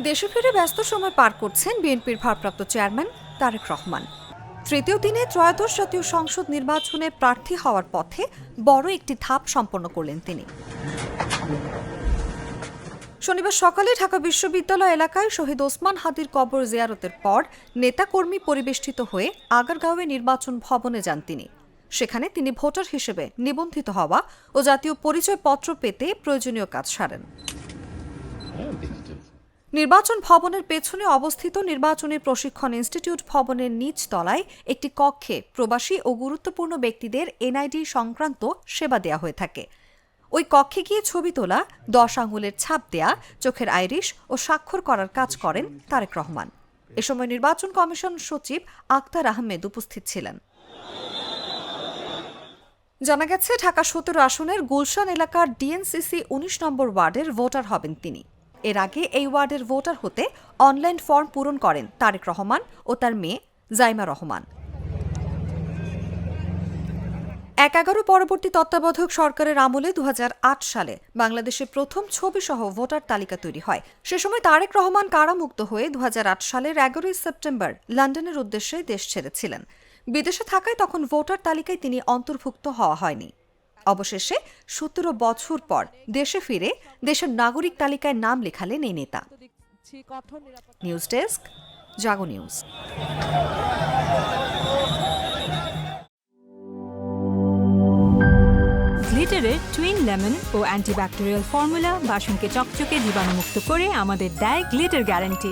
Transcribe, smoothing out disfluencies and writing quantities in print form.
দেশে ফিরে ব্যস্ত সময় পার করছেন বিএনপির ভারপ্রাপ্ত চেয়ারম্যান তারেক রহমান। তৃতীয় দিনে ত্রয়োদশ জাতীয় সংসদ নির্বাচনে প্রার্থী হওয়ার পথে বড় একটি ধাপ সম্পন্ন করলেন তিনি। শনিবার সকালে ঢাকা বিশ্ববিদ্যালয় এলাকায় শহীদ ওসমান হাদির কবর জিয়ারতের পর নেতাকর্মী পরিবেষ্টিত হয়ে আগারগাঁওয়ে নির্বাচন ভবনে যান তিনি। সেখানে তিনি ভোটার হিসেবে নিবন্ধিত হওয়া ও জাতীয় পরিচয়পত্র পেতে প্রয়োজনীয় কাজ সারেন। নির্বাচন ভবনের পেছনে অবস্থিত নির্বাচনী প্রশিক্ষণ ইনস্টিটিউট ভবনের নিচ তলায় একটি কক্ষে প্রবাসী ও গুরুত্বপূর্ণ ব্যক্তিদের এনআইডি সংক্রান্ত সেবা দেয়া হয়ে থাকে। ওই কক্ষে গিয়ে ছবি তোলা, 10 আঙুলের ছাপ দেয়া, চোখের আইরিশ ও স্বাক্ষর করার কাজ করেন তারেক রহমান। এ সময় নির্বাচন কমিশন সচিব আক্তার আহমেদ উপস্থিত ছিলেন। জানা গেছে, ঢাকা 17 আসনের গুলশান এলাকার ডিএনসিসি 19 নম্বর ওয়ার্ডের ভোটার হবেন তিনি। এর আগে এই ওয়ার্ডের ভোটার হতে অনলাইন ফর্ম পূরণ করেন তারেক রহমান ও তার মেয়ে জাইমা রহমান। 11 পরবর্তী তত্ত্বাবধায়ক সরকারের আমলে 2008 সালে বাংলাদেশে প্রথম ছবিসহ ভোটার তালিকা তৈরি হয়। সে সময় তারেক রহমান কারামুক্ত হয়ে 2008 সালের 11 সেপ্টেম্বর লন্ডনের উদ্দেশ্যে দেশ ছেড়েছিলেন। বিদেশে থাকায় তখন ভোটার তালিকায় তিনি অন্তর্ভুক্ত হওয়া হয়নি। অবশেষে 17 বছর পর দেশে ফিরে দেশের নাগরিক তালিকায় নাম লেখালেন এই নেতা। নিউজ ডেস্ক, জাগো নিউজ। গ্লিটারের টুইন লেমন ও অ্যান্টিব্যাকটেরিয়াল ফর্মুলা বাসনকে চকচকে জীবাণুমুক্ত করে আমাদের দেয় গ্লিটার গ্যারান্টি।